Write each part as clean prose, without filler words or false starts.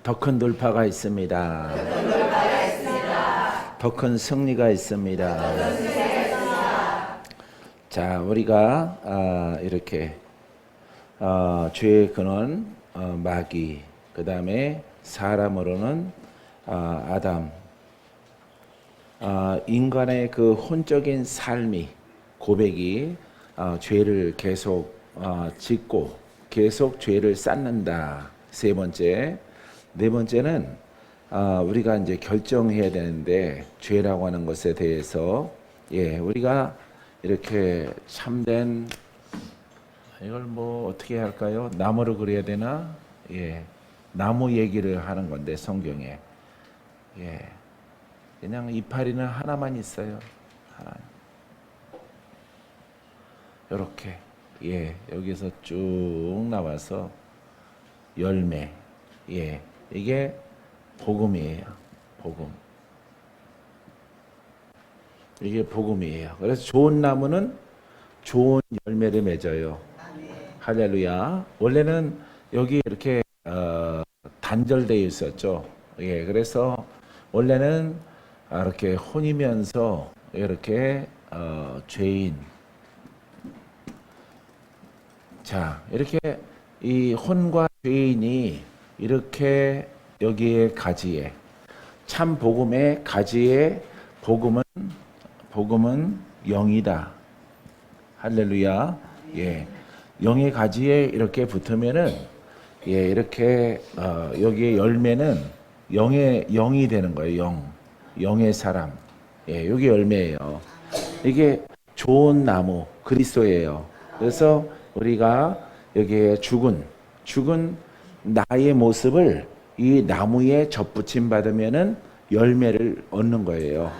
더 큰 돌파가 있습니다. 더 큰 승리가 있습니다. 자, 우리가 이렇게 죄의 근원 마귀, 그 다음에 사람으로는 아담, 인간의 그 혼적인 삶이 고백이 죄를 계속 짓고 계속 죄를 쌓는다. 세 번째, 네 번째는 우리가 이제 결정해야 되는데 죄라고 하는 것에 대해서 우리가 이렇게 참된 이걸 뭐 어떻게 할까요? 나무로 그려야 되나? 나무 얘기를 하는 건데 성경에 그냥 이파리는 하나만 있어요. 하나. 이렇게 여기서 쭉 나와서 열매 이게 복음이에요. 복음. 이게 복음이에요. 그래서 좋은 나무는 좋은 열매를 맺어요. 할렐루야. 원래는 여기 이렇게 단절되어 있었죠. 그래서 원래는 이렇게 혼이면서 이렇게 죄인. 자, 이렇게 이 혼과 죄인이 이렇게 여기에 가지에 참 복음의 가지에 복음은 영이다. 할렐루야. 영의 가지에 이렇게 붙으면은 이렇게 여기에 열매는 영이 되는 거예요. 영의 사람. 여기 열매예요. 이게 좋은 나무 그리스도예요. 그래서 우리가 여기에 죽은 나의 모습을 이 나무에 접붙임 받으면은 열매를 얻는 거예요.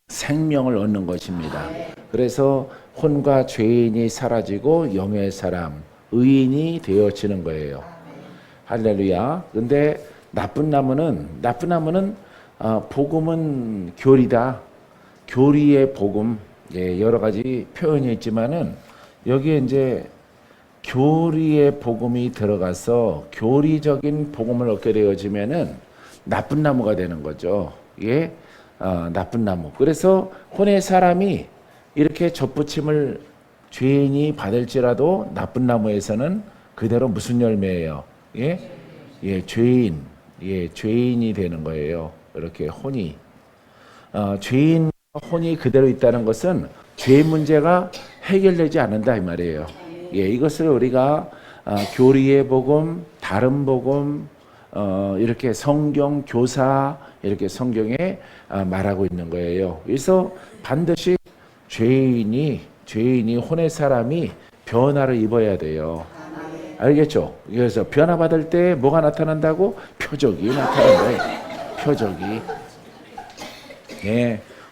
생명을 얻는 것입니다. 그래서 혼과 죄인이 사라지고 영의 사람, 의인이 되어지는 거예요. 할렐루야. 근데 나쁜 나무는 복음은 교리다. 교리의 복음. 여러 가지 표현이 있지만은 여기에 이제 교리의 복음이 들어가서 교리적인 복음을 얻게 되어지면은 나쁜 나무가 되는 거죠. 나쁜 나무. 그래서 혼의 사람이 이렇게 접붙임을 죄인이 받을지라도 나쁜 나무에서는 그대로 무슨 열매예요? 죄인이 되는 거예요. 이렇게 혼이. 죄인과 혼이 그대로 있다는 것은 죄 문제가 해결되지 않는다 이 말이에요. 이것을 우리가 교리의 복음, 다른 복음, 이렇게 성경 교사 이렇게 성경에 말하고 있는 거예요. 그래서 반드시 죄인이 혼의 사람이 변화를 입어야 돼요. 알겠죠? 그래서 변화 받을 때 뭐가 나타난다고? 표적이 나타나는 거예요. 표적이.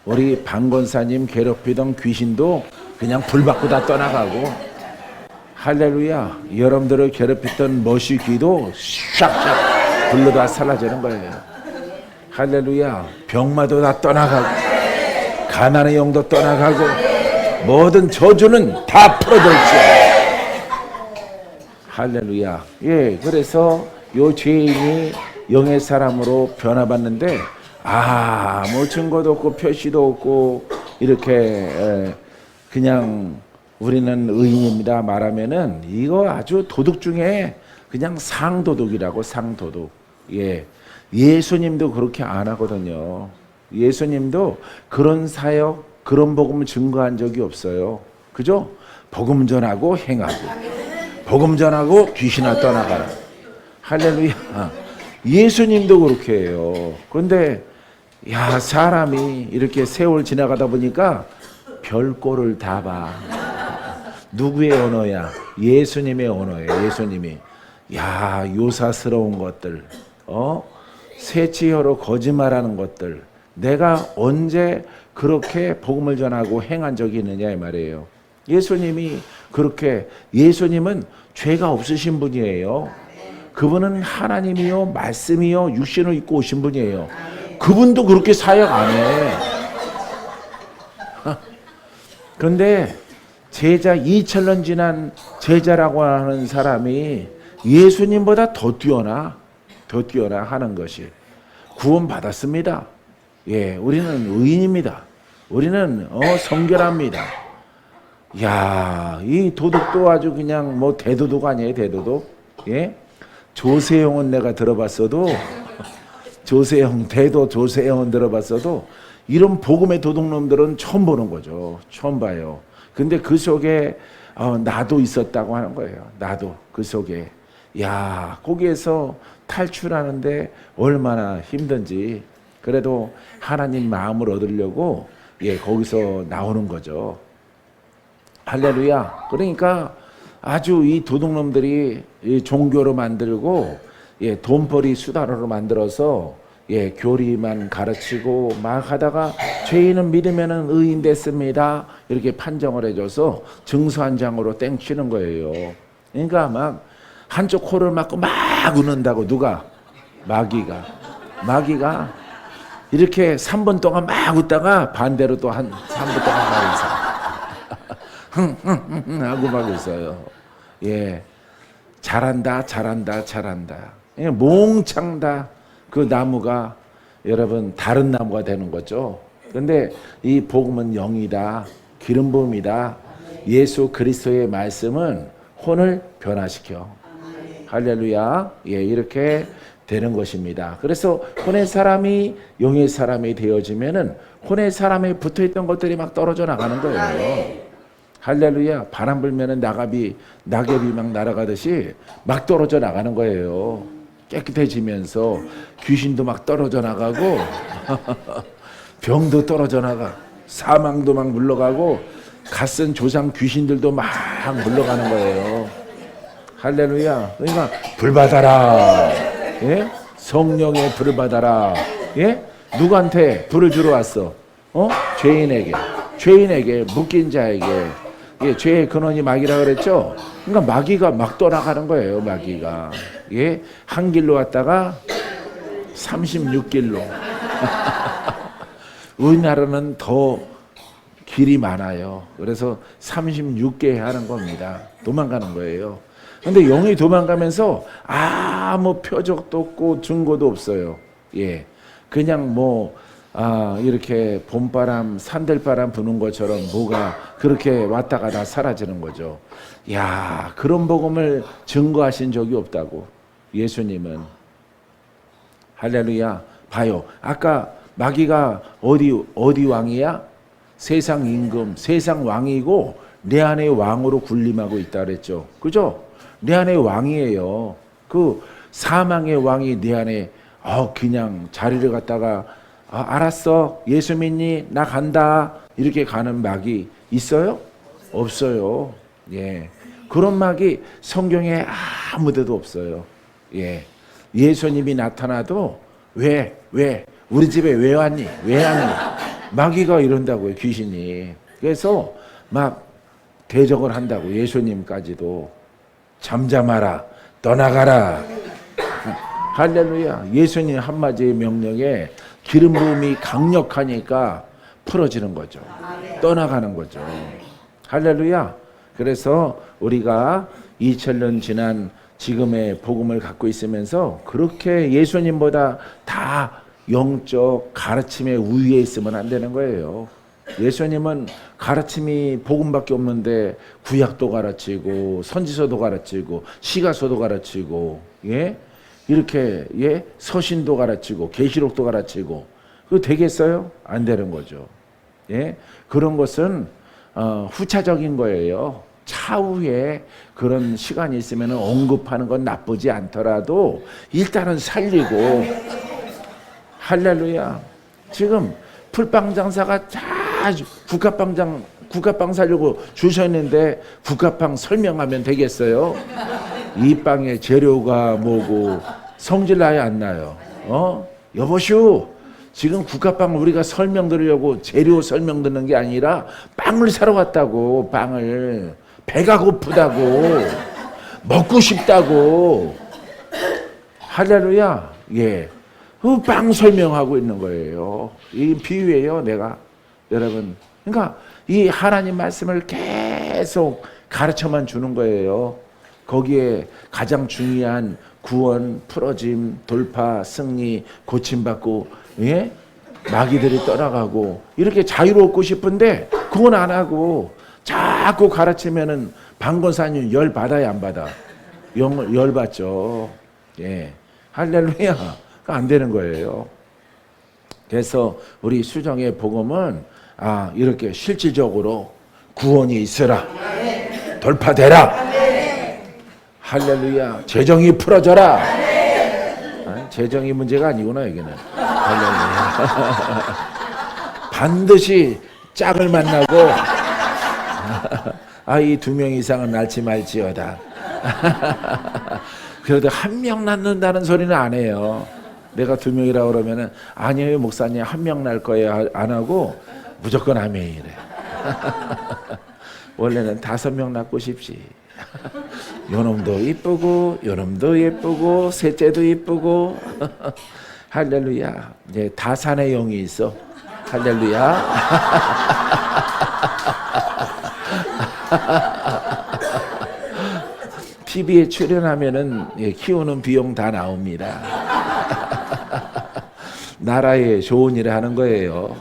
우리 방권사님 괴롭히던 귀신도 그냥 불 받고 다 떠나가고. 할렐루야. 여러분들을 괴롭혔던 머시귀도 샥샥 불로 다 사라지는 거예요. 할렐루야. 병마도 다 떠나가고 가난의 영도 떠나가고 모든 저주는 다 풀어질지어다. 할렐루야. 그래서 요 죄인이 영의 사람으로 변화받는데 아무 증거도 없고 표시도 없고 이렇게 그냥 우리는 의인입니다 말하면은 이거 아주 도둑 중에 그냥 상도둑이라고. 상도둑. 예수님도 그렇게 안 하거든요. 예수님도 그런 사역, 그런 복음을 증거한 적이 없어요. 그죠? 복음 전하고 행하고, 복음 전하고 귀신아 떠나가라. 할렐루야. 예수님도 그렇게 해요. 그런데 사람이 이렇게 세월 지나가다 보니까 별꼴을 다 봐. 누구의 언어야? 예수님의 언어예요. 예수님이. 요사스러운 것들, 세치혀로 거짓말하는 것들, 내가 언제 그렇게 복음을 전하고 행한 적이 있느냐 이 말이에요. 예수님은 죄가 없으신 분이에요. 그분은 하나님이요 말씀이요 육신을 입고 오신 분이에요. 그분도 그렇게 사역 안 해. 그런데 제자 2000년 지난 제자라고 하는 사람이 예수님보다 더 뛰어나. 더 뛰어나 하는 것이 구원받았습니다. 예, 우리는 의인입니다. 우리는 성결합니다. 야, 이 도덕도 아주 그냥 뭐 대도덕 아니에요, 대도덕. 예? 조세형은 내가 들어봤어도 조세형, 대도 조세형은 들어봤어도 이런 복음의 도둑놈들은 처음 보는 거죠. 처음 봐요. 근데 그 속에 나도 있었다고 하는 거예요. 나도 그 속에. 야, 거기에서 탈출하는데 얼마나 힘든지. 그래도 하나님 마음을 얻으려고 거기서 나오는 거죠. 할렐루야. 그러니까 아주 이 도둑놈들이 종교로 만들고 돈벌이 수단으로 만들어서 교리만 가르치고 막 하다가 죄인은 믿으면은 의인 됐습니다. 이렇게 판정을 해줘서 증서 한 장으로 땡치는 거예요. 그러니까 막 한쪽 코를 막고 막 우는다고. 누가? 마귀가 이렇게 3분 동안 막 웃다가 반대로 또 한 3분 동안 막 웃어. 하고 막 웃어요. 예. 잘한다. 몽창다. 그 나무가 여러분 다른 나무가 되는 거죠. 근데 이 복음은 영이다. 기름 부음이다. 예수 그리스도의 말씀은 혼을 변화시켜. 할렐루야. 예, 이렇게 되는 것입니다. 그래서 혼의 사람이 영의 사람이 되어지면은 혼의 사람에 붙어있던 것들이 막 떨어져 나가는 거예요. 할렐루야. 바람 불면은 낙엽이 막 날아가듯이 막 떨어져 나가는 거예요. 깨끗해지면서 귀신도 막 떨어져 나가고 병도 떨어져 나가, 사망도 막 물러가고 갓쓴 조상 귀신들도 막 물러가는 거예요. 할렐루야. 그러니까 불 받아라. 예? 성령의 불을 받아라. 예? 누구한테 불을 주러 왔어? 죄인에게 묶인 자에게. 예, 죄의 근원이 마귀라 그랬죠. 그러니까 마귀가 막 떠나가는 거예요. 마귀가. 예, 한 길로 왔다가 36길로. 우리나라는 더 길이 많아요. 그래서 36개 하는 겁니다. 도망가는 거예요. 근데 영이 도망가면서 아무 표적도 없고 증거도 없어요. 예, 그냥 이렇게 봄바람, 산들바람 부는 것처럼 뭐가 그렇게 왔다 가다 사라지는 거죠. 야, 그런 복음을 증거하신 적이 없다고. 예수님은. 할렐루야. 봐요. 아까 마귀가 어디 왕이야? 세상 임금, 세상 왕이고 내 안에 왕으로 군림하고 있다 그랬죠. 그죠? 내 안에 왕이에요. 그 사망의 왕이 내 안에 그냥 자리를 갖다가 알았어. 예수 믿니? 나 간다. 이렇게 가는 마귀 있어요? 없어요. 예. 그런 마귀 성경에 아무 데도 없어요. 예. 예수님이 나타나도 왜? 우리 집에 왜 왔니? 마귀가 이런다고요. 귀신이. 그래서 막 대적을 한다고. 예수님까지도. 잠잠하라. 떠나가라. 할렐루야. 예수님 한마디의 명령에 기름 부음이 강력하니까 풀어지는 거죠. 떠나가는 거죠. 할렐루야. 그래서 우리가 2000년 지난 지금의 복음을 갖고 있으면서 그렇게 예수님보다 다 영적 가르침의 우위에 있으면 안 되는 거예요. 예수님은 가르침이 복음밖에 없는데 구약도 가르치고 선지서도 가르치고 시가서도 가르치고 이렇게 서신도 가르치고 계시록도 가르치고 그거 되겠어요? 안 되는 거죠. 그런 것은 후차적인 거예요. 차후에 그런 시간이 있으면 언급하는 건 나쁘지 않더라도 일단은 살리고. 할렐루야. 지금 풀빵 장사가 다 국화빵 살려고 주셨는데 국화빵 설명하면 되겠어요? 이 빵의 재료가 뭐고 성질 나요 안 나요? 여보슈, 지금 국화빵 우리가 설명드리려고 재료 설명 듣는 게 아니라 빵을 사러 왔다고. 빵을. 배가 고프다고. 먹고 싶다고. 할렐루야. 예. 그 빵 설명하고 있는 거예요. 이 비유예요, 내가. 여러분. 그러니까 이 하나님 말씀을 계속 가르쳐만 주는 거예요. 거기에 가장 중요한 구원, 풀어짐, 돌파, 승리, 고침받고, 예? 마귀들이 떠나가고 이렇게 자유롭고 싶은데 그건 안 하고 자꾸 가르치면은 방권사님 열 받아야 안 받아? 열 받죠. 예, 할렐루야. 안 되는 거예요. 그래서 우리 수정의 복음은 이렇게 실질적으로 구원이 있으라, 돌파되라, 할렐루야, 재정이 풀어져라. 재정이 문제가 아니구나 여기는. 할렐루야. 반드시 짝을 만나고 아이 2명 이상은 낳지 말지어다. 그래도 1명 낳는다는 소리는 안 해요. 내가 2명이라고 그러면은 아니에요 목사님 1명 낳을 거예요 안 하고 무조건 아멘이래. 원래는 5명 낳고 싶지. 요놈도 이쁘고 요놈도 예쁘고 셋째도 이쁘고. 할렐루야. 이제 다산의 영이 있어. 할렐루야. TV에 출연하면은 키우는 비용 다 나옵니다. 나라에 좋은 일을 하는 거예요.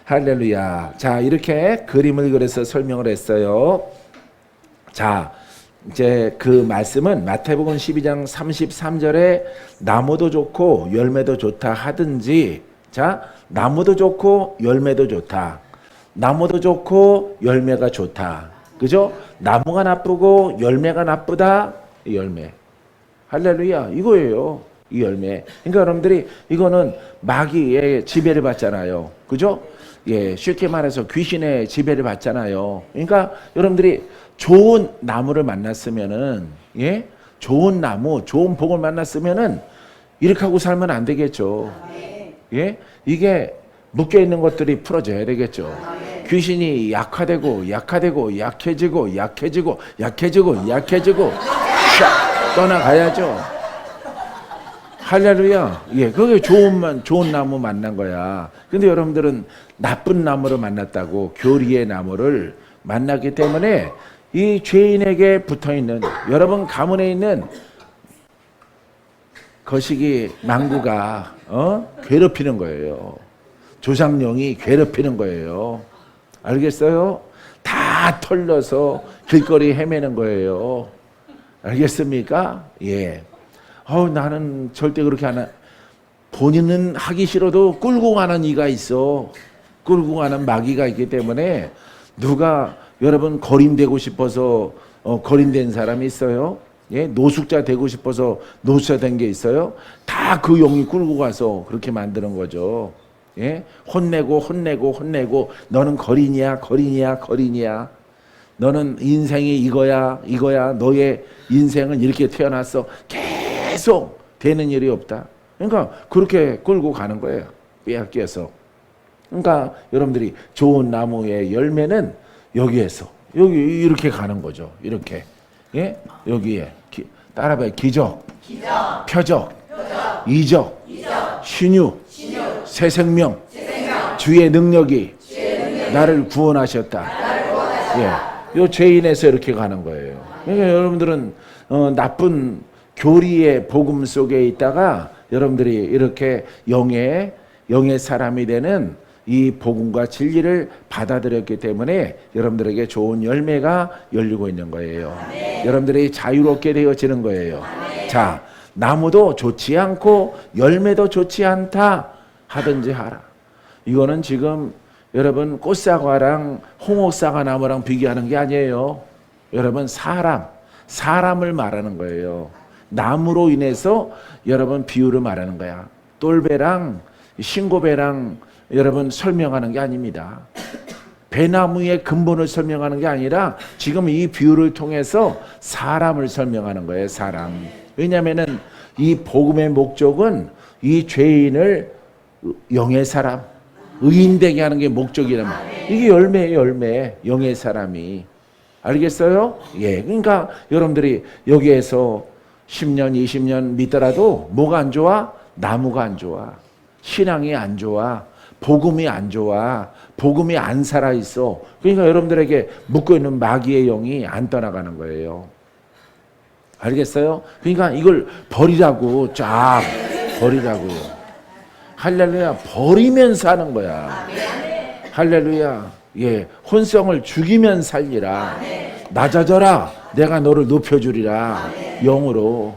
할렐루야. 자, 이렇게 그림을 그려서 설명을 했어요. 자, 이제 그 말씀은 마태복음 12장 33절에 나무도 좋고 열매도 좋다 하든지, 자, 나무도 좋고 열매도 좋다. 나무도 좋고 열매가 좋다. 그죠? 나무가 나쁘고 열매가 나쁘다. 이 열매. 할렐루야. 이거예요. 이 열매. 그러니까 여러분들이 이거는 마귀의 지배를 받잖아요. 그죠? 예, 쉽게 말해서 귀신의 지배를 받잖아요. 그러니까 여러분들이 좋은 나무를 만났으면은, 예, 좋은 나무, 좋은 복을 만났으면은 이렇게 하고 살면 안 되겠죠. 예, 이게 묶여 있는 것들이 풀어져야 되겠죠. 귀신이 약화되고 약화되고 약해지고 약해지고 약해지고 약해지고 샥 떠나가야죠. 할렐루야. 예, 그게 좋은 나무 만난 거야. 근데 여러분들은 나쁜 나무를 만났다고, 교리의 나무를 만났기 때문에 이 죄인에게 붙어 있는, 여러분 가문에 있는 거시기 망구가 괴롭히는 거예요. 조상령이 괴롭히는 거예요. 알겠어요? 다 털려서 길거리 헤매는 거예요. 알겠습니까? 예. 나는 절대 그렇게 안 해. 본인은 하기 싫어도 끌고 가는 이가 있어. 끌고 가는 마귀가 있기 때문에 누가 여러분 거린되고 싶어서 거린된 사람이 있어요? 예? 노숙자 되고 싶어서 노숙자 된 게 있어요? 다 그 용이 끌고 가서 그렇게 만드는 거죠. 예? 혼내고 너는 거린이야. 너는 인생이 이거야. 너의 인생은 이렇게 태어났어. 계속 되는 일이 없다. 그러니까 그렇게 끌고 가는 거예요. 빼앗겨서. 그러니까 여러분들이 좋은 나무의 열매는 여기에서 여기 이렇게 가는 거죠. 이렇게. 예? 여기에 따라봐요. 기적, 표적, 이적, 신유, 새 생명, 주의 능력이 나를 구원하셨다. 예. 요 죄인에서 이렇게 가는 거예요. 그러니까 여러분들은 나쁜 교리의 복음 속에 있다가 여러분들이 이렇게 영의 사람이 되는 이 복음과 진리를 받아들였기 때문에 여러분들에게 좋은 열매가 열리고 있는 거예요. 여러분들이 자유롭게 되어지는 거예요. 자, 나무도 좋지 않고 열매도 좋지 않다 하든지 하라. 이거는 지금 여러분 꽃사과랑 홍옥사과 나무랑 비교하는 게 아니에요. 여러분 사람을 말하는 거예요. 나무로 인해서 여러분 비유를 말하는 거야. 똘배랑 신고배랑 여러분 설명하는 게 아닙니다. 배나무의 근본을 설명하는 게 아니라 지금 이 비유를 통해서 사람을 설명하는 거예요. 사람. 왜냐하면은 이 복음의 목적은 이 죄인을 영의 사람, 의인되게 하는 게 목적이란 말이에요. 이게 열매예요. 열매. 영의 사람이. 알겠어요? 예. 그러니까 여러분들이 여기에서 10년, 20년 믿더라도 뭐가 안 좋아? 나무가 안 좋아. 신앙이 안 좋아. 복음이 안 좋아. 복음이 안 살아있어. 그러니까 여러분들에게 묶고 있는 마귀의 영이 안 떠나가는 거예요. 알겠어요? 그러니까 이걸 버리라고, 쫙 버리라고요. 할렐루야. 버리면서 하는 거야. 할렐루야. 예, 혼성을 죽이면 살리라. 낮아져라. 내가 너를 높여주리라. 영으로.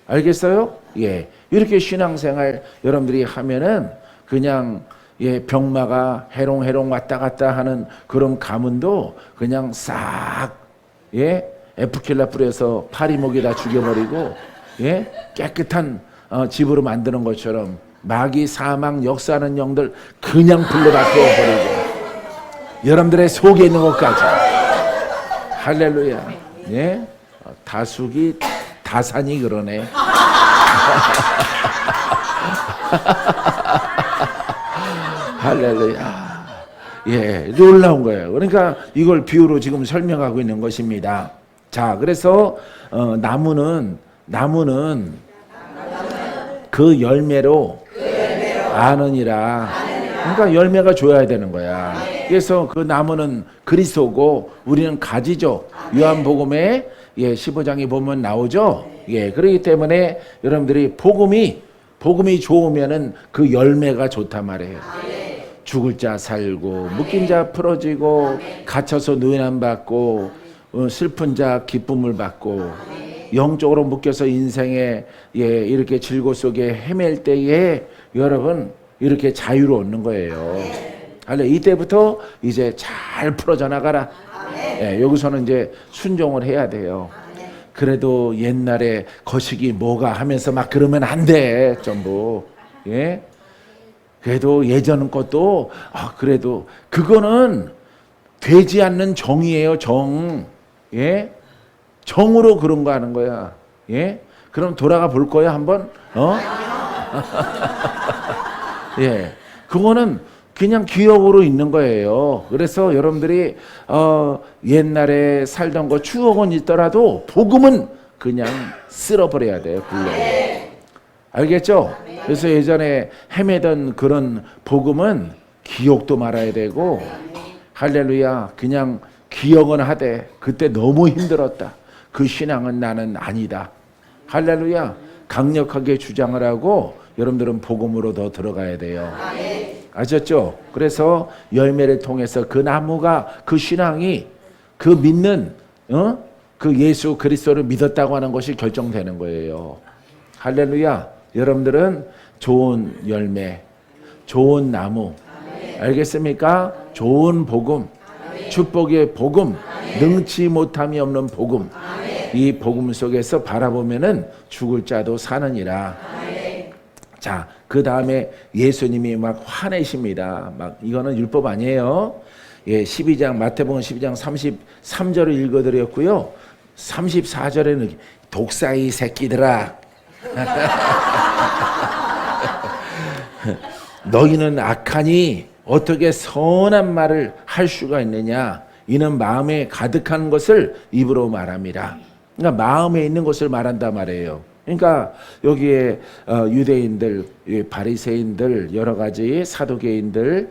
알겠어요? 예, 이렇게 신앙생활 여러분들이 하면은 그냥 예, 병마가 해롱해롱 왔다 갔다 하는 그런 가문도 그냥 싹 예, 에프킬라 뿌려서 파리목에다 죽여버리고 예, 깨끗한 집으로 만드는 것처럼 마귀 사망 역사하는 영들 그냥 불러다 태워버리고 여러분들의 속에 있는 것까지. 할렐루야. 예, 다숙이 다산이 그러네. 할렐루야. 예, 놀라운 거예요. 그러니까 이걸 비유로 지금 설명하고 있는 것입니다. 자, 그래서 나무는 그 열매로 아느니라. 그러니까 열매가 줘야 되는 거야. 그래서 그 나무는 그리스도고 우리는 가지죠. 요한복음에 예, 15장에 보면 나오죠. 예, 그렇기 때문에 여러분들이 복음이 좋으면은 그 열매가 좋단 말이에요. 죽을 자 살고, 묶인 자 풀어지고, 갇혀서 누난 받고, 슬픈 자 기쁨을 받고, 영적으로 묶여서 인생에 예, 이렇게 질고 속에 헤맬 때에 여러분 이렇게 자유를 얻는 거예요. 이때부터 이제 잘 풀어져 나가라. 예, 여기서는 이제 순종을 해야 돼요. 그래도 옛날에 거시기 뭐가 하면서 막 그러면 안 돼. 전부. 예? 그래도 예전 것도 그래도 그거는 되지 않는 정이에요. 정. 예? 정으로 그런 거 하는 거야. 예? 그럼 돌아가 볼 거야 한번? 예. 그거는 그냥 기억으로 있는 거예요. 그래서 여러분들이 옛날에 살던 거 추억은 있더라도 복음은 그냥 쓸어버려야 돼요. 불러. 알겠죠? 그래서 예전에 헤매던 그런 복음은 기억도 말아야 되고 할렐루야. 그냥 기억은 하되 그때 너무 힘들었다. 그 신앙은 나는 아니다. 할렐루야. 강력하게 주장을 하고 여러분들은 복음으로 더 들어가야 돼요. 아셨죠? 그래서 열매를 통해서 그 나무가 그 신앙이 그 믿는 그 예수 그리스도를 믿었다고 하는 것이 결정되는 거예요. 할렐루야. 여러분들은 좋은 열매, 좋은 나무, 알겠습니까? 좋은 복음, 축복의 복음, 능치 못함이 없는 복음. 이 복음 속에서 바라보면은 죽을 자도 사느니라. 자, 그 다음에 예수님이 막 화내십니다. 막 이거는 율법 아니에요. 예, 12장 마태복음 12장 33절을 읽어드렸고요. 34절에는 독사이 새끼들아. 너희는 악하니 어떻게 선한 말을 할 수가 있느냐. 이는 마음에 가득한 것을 입으로 말합니다. 그러니까 마음에 있는 것을 말한단 말이에요. 그러니까 여기에 유대인들, 바리새인들, 여러 가지 사두개인들,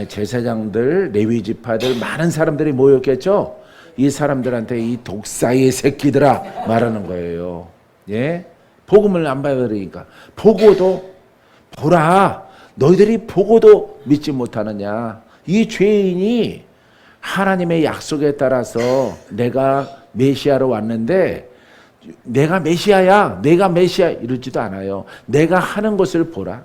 제사장들, 레위 지파들 많은 사람들이 모였겠죠. 이 사람들한테 이 독사의 새끼들아 말하는 거예요. 예, 복음을 안 받으니까 보고도 보라. 너희들이 보고도 믿지 못하느냐. 이 죄인이 하나님의 약속에 따라서 내가 메시아로 왔는데 내가 메시아야, 내가 메시아 이러지도 않아요. 내가 하는 것을 보라.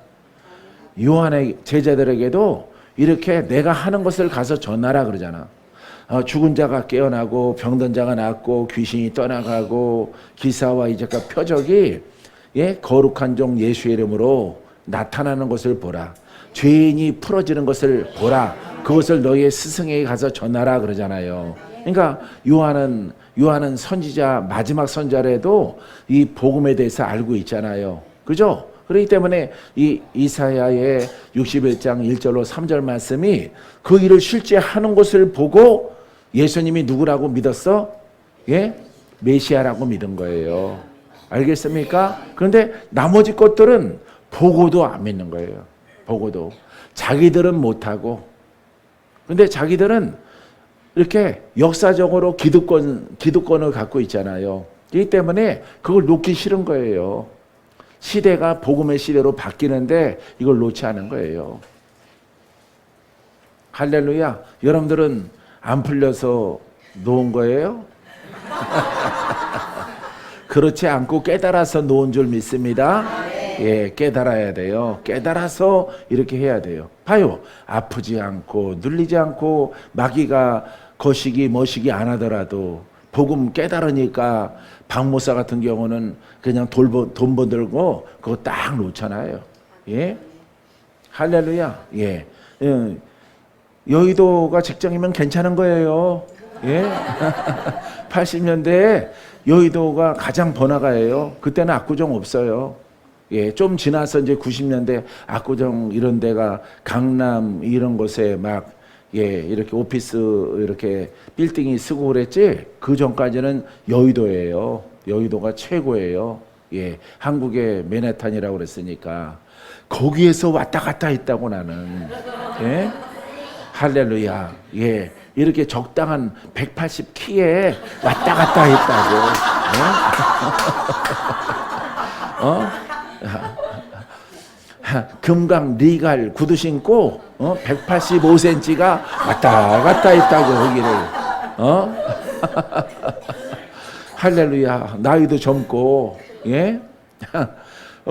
요한의 제자들에게도 이렇게 내가 하는 것을 가서 전하라 그러잖아. 죽은 자가 깨어나고 병든 자가 낫고 귀신이 떠나가고 기사와 이적과 표적이 예, 거룩한 종 예수의 이름으로 나타나는 것을 보라. 죄인이 풀어지는 것을 보라. 그것을 너희의 스승에게 가서 전하라 그러잖아요. 그러니까 요한은 선지자, 마지막 선자라도 이 복음에 대해서 알고 있잖아요. 그죠? 그렇기 때문에 이 이사야의 61장 1절로 3절 말씀이 그 일을 실제 하는 것을 보고 예수님이 누구라고 믿었어? 예? 메시아라고 믿은 거예요. 알겠습니까? 그런데 나머지 것들은 보고도 안 믿는 거예요. 보고도. 자기들은 못하고, 근데 자기들은 이렇게 역사적으로 기득권을 갖고 있잖아요. 그렇기 때문에 그걸 놓기 싫은 거예요. 시대가 복음의 시대로 바뀌는데 이걸 놓지 않은 거예요. 할렐루야. 여러분들은 안 풀려서 놓은 거예요? 그렇지 않고 깨달아서 놓은 줄 믿습니다. 예, 깨달아야 돼요. 깨달아서 이렇게 해야 돼요. 봐요. 아프지 않고 눌리지 않고 마귀가 거시기 머시기 안 하더라도 복음 깨달으니까 박모사 같은 경우는 그냥 돈 버들고 그거 딱 놓잖아요. 예? 할렐루야. 예. 여의도가 직장이면 괜찮은 거예요. 예? 80년대에 여의도가 가장 번화가예요. 그때는 압구정 없어요. 예, 좀 지나서 이제 90년대 압구정 이런 데가 강남 이런 곳에 막 예, 이렇게 오피스 이렇게 빌딩이 쓰고 그랬지. 그 전까지는 여의도예요. 여의도가 최고예요. 예, 한국의 맨해튼이라고 그랬으니까 거기에서 왔다 갔다 했다고 나는. 예? 할렐루야. 예. 이렇게 적당한 180 키에 왔다 갔다 했다고. 어? 금강 리갈 구두 신고 185cm가 왔다 갔다 했다고 거기를. 할렐루야. 나이도 젊고. 예?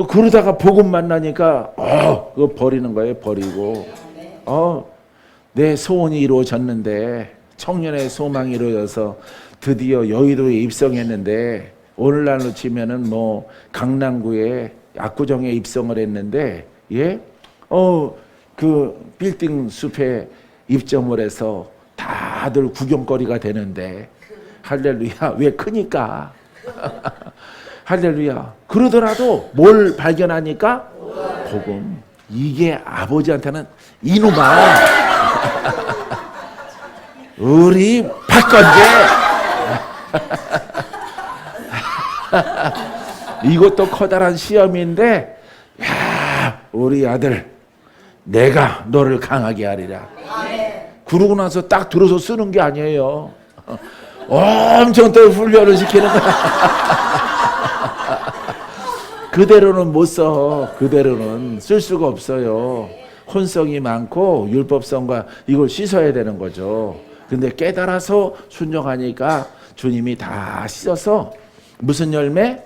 그러다가 복음 만나니까 그거 버리는 거예요. 버리고. 내 소원이 이루어졌는데, 청년의 소망이 이루어져서 드디어 여의도에 입성했는데, 오늘날로 치면은 뭐 강남구에 압구정에 입성을 했는데, 예? 그 빌딩 숲에 입점을 해서 다들 구경거리가 되는데, 할렐루야. 왜 크니까? 할렐루야. 그러더라도 뭘 발견하니까? 복음. 이게 아버지한테는 이놈아. 우리 박건재 이것도 커다란 시험인데, 야, 우리 아들 내가 너를 강하게 하리라. 그러고 나서 딱 들어서 쓰는 게 아니에요. 엄청 또 훈련을 시키는 거야. 그대로는 못 써. 그대로는 쓸 수가 없어요. 혼성이 많고 율법성과 이걸 씻어야 되는 거죠. 근데 깨달아서 순종하니까 주님이 다 씻어서 무슨 열매?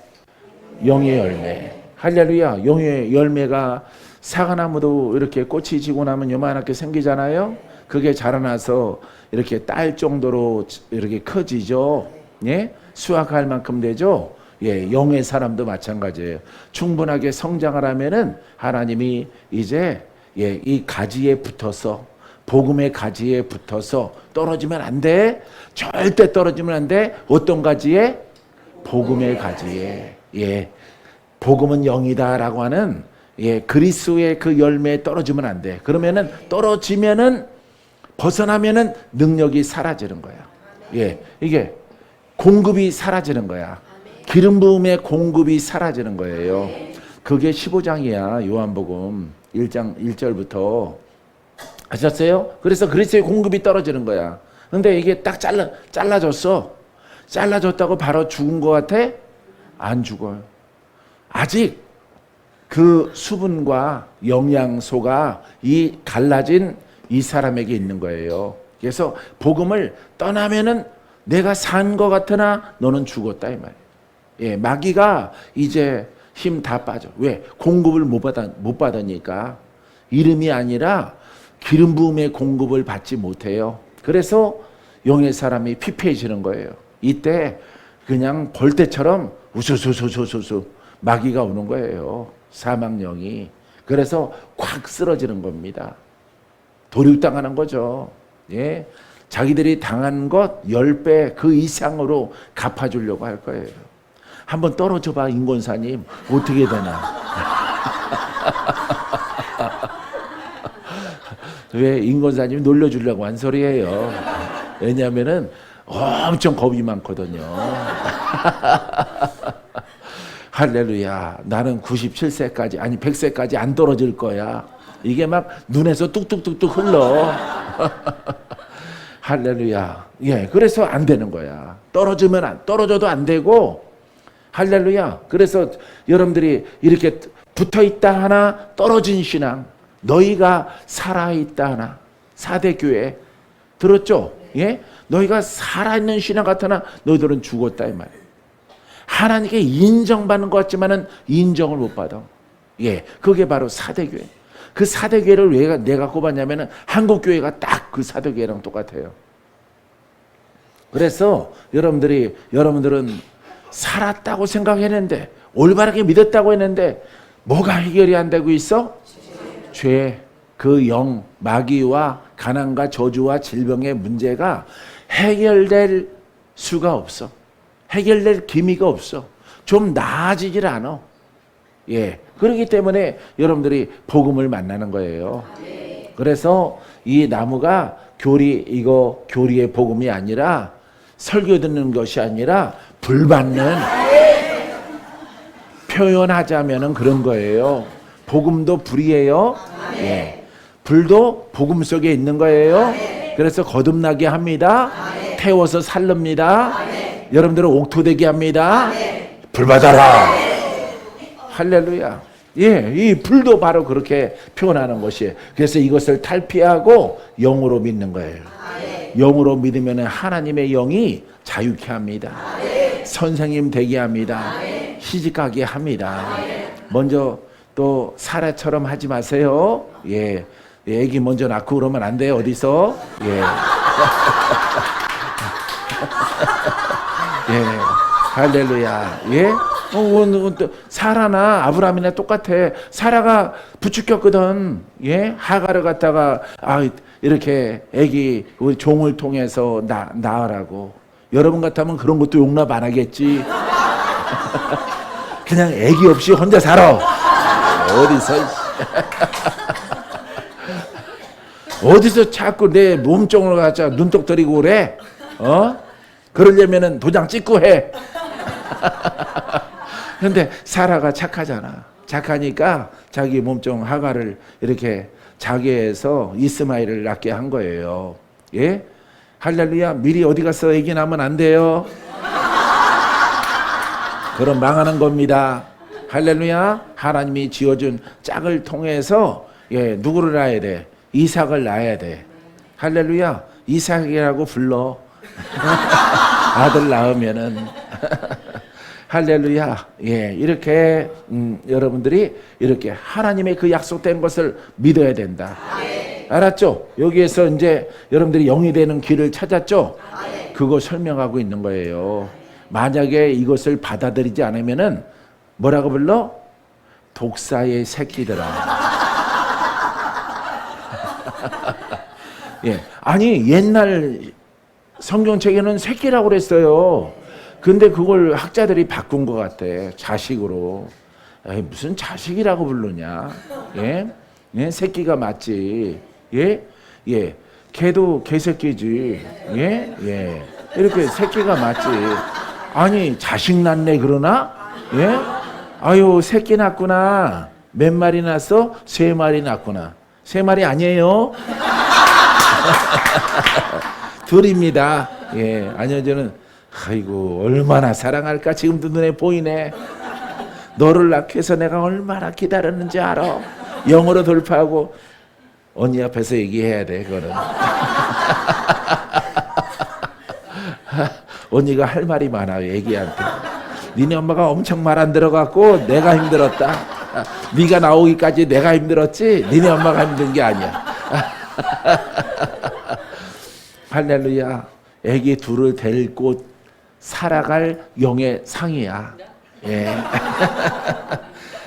영의 열매. 할렐루야. 영의 열매가 사과나무도 이렇게 꽃이 지고 나면 요만하게 생기잖아요. 그게 자라나서 이렇게 딸 정도로 이렇게 커지죠. 예? 수확할 만큼 되죠. 예, 영의 사람도 마찬가지예요. 충분하게 성장을 하면은 하나님이 이제 예, 이 가지에 붙어서, 복음의 가지에 붙어서 떨어지면 안 돼. 절대 떨어지면 안 돼. 어떤 가지에? 복음의 가지에. 예, 복음은 영이다라고 하는 예, 그리스도의 그 열매에 떨어지면 안 돼. 그러면은 떨어지면은 벗어나면은 능력이 사라지는 거야. 예, 이게 공급이 사라지는 거야. 기름 부음의 공급이 사라지는 거예요. 그게 15장이야. 요한복음 1장 1절부터. 아셨어요? 그래서 그리스도의 공급이 떨어지는 거야. 근데 이게 딱 잘라졌어. 잘라졌다고 바로 죽은 것 같아? 안 죽어요. 아직 그 수분과 영양소가 이 갈라진 이 사람에게 있는 거예요. 그래서 복음을 떠나면은 내가 산 것 같으나 너는 죽었다 이 말이에요. 예, 마귀가 이제 힘 다 빠져. 왜? 공급을 못 받으니까. 이름이 아니라 기름 부음의 공급을 받지 못해요. 그래서 영의 사람이 피폐해지는 거예요. 이때 그냥 벌떼처럼 우수수수수수 마귀가 오는 거예요. 사망령이. 그래서 콱 쓰러지는 겁니다. 도륙당하는 거죠. 예, 자기들이 당한 것 10배 그 이상으로 갚아주려고 할 거예요. 한번 떨어져봐, 인권사님. 어떻게 되나? 왜? 인권사님이 놀려주려고 한 소리예요. 왜냐하면은 엄청 겁이 많거든요. 할렐루야. 나는 97세까지, 아니 100세까지 안 떨어질 거야. 이게 막 눈에서 뚝뚝뚝뚝 흘러. 할렐루야. 예, 그래서 안 되는 거야. 떨어져도 안 되고, 할렐루야. 그래서 여러분들이 이렇게 붙어 있다 하나 떨어진 신앙, 너희가 살아 있다 하나, 4대 교회 들었죠? 예, 너희가 살아 있는 신앙 같으나 너희들은 죽었다 이 말이에요. 하나님께 인정받는 것 같지만은 인정을 못 받아. 예, 그게 바로 4대 교회. 그 4대 교회를 왜 내가 꼽았냐면은 한국 교회가 딱 그 4대 교회랑 똑같아요. 그래서 여러분들은 살았다고 생각했는데, 올바르게 믿었다고 했는데 뭐가 해결이 안 되고 있어? 죄, 그 영, 마귀와 가난과 저주와 질병의 문제가 해결될 수가 없어. 해결될 기미가 없어. 좀 나아지질 않아. 예, 그렇기 때문에 여러분들이 복음을 만나는 거예요. 그래서 이 나무가 교리의 복음이 아니라, 설교 듣는 것이 아니라 불 받는, 표현하자면은 그런 거예요. 복음도 불이에요. 예, 불도 복음 속에 있는 거예요. 그래서 거듭나게 합니다. 태워서 살릅니다. 여러분들은 옥토되게 합니다. 불 받아라. 할렐루야. 예, 이 불도 바로 그렇게 표현하는 것이에요. 그래서 이것을 탈피하고 영으로 믿는 거예요. 영으로 믿으면 하나님의 영이 자유케 합니다. 선생님 되게 합니다. 시집가게 합니다. 먼저 또 사라처럼 하지 마세요. 예, 애기 먼저 낳고 그러면 안 돼요. 어디서? 예. 예, 할렐루야. 예. 사라나 아브라함이나 똑같아. 사라가 부추겼거든. 예, 하가를 갖다가 이렇게 애기 우리 종을 통해서 낳으라고. 여러분 같으면 그런 것도 용납 안 하겠지. 그냥 애기 없이 혼자 살아. 어디서 자꾸 내 몸종을 갖다 눈독 들이고 그래? 그러려면은 도장 찍고 해. 그런데 사라가 착하잖아. 착하니까 자기 몸종 하가를 이렇게 자기에서 이스마엘을 낳게 한 거예요. 예? 할렐루야. 미리 어디 가서 애기 낳으면 안 돼요. 그럼 망하는 겁니다. 할렐루야. 하나님이 지어준 짝을 통해서 누구를 낳아야 돼? 이삭을 낳아야 돼. 할렐루야. 이삭이라고 불러. 아들 낳으면은. 할렐루야. 예, 이렇게 여러분들이 이렇게 하나님의 그 약속된 것을 믿어야 된다. 알았죠? 여기에서 이제 여러분들이 영이 되는 길을 찾았죠? 그거 설명하고 있는 거예요. 만약에 이것을 받아들이지 않으면은 뭐라고 불러? 독사의 새끼들아. 예, 아니 옛날 성경책에는 새끼라고 그랬어요. 근데 그걸 학자들이 바꾼 것 같아. 자식으로. 에이, 무슨 자식이라고 부르냐? 예? 예? 새끼가 맞지. 예? 예. 개도 개새끼지. 예? 예. 이렇게 새끼가 맞지. 아니, 자식 낳네 그러나? 예? 아유, 새끼 낳구나. 몇 마리 낳았어? 3마리 낳구나. 3마리 아니에요? 둘입니다. 예. 아니요, 저는 아이고 얼마나 사랑할까. 지금도 눈에 보이네. 너를 낳기 위해서 내가 얼마나 기다렸는지 알아. 영어로 돌파하고. 언니 앞에서 얘기해야 돼 그거는. 언니가 할 말이 많아요 애기한테. 니네 엄마가 엄청 말 안 들어갖고 내가 힘들었다. 네가 나오기까지 내가 힘들었지 니네 엄마가 힘든 게 아니야. 할렐루야. 애기 둘을 데리고 살아갈 영의 상이야. 예.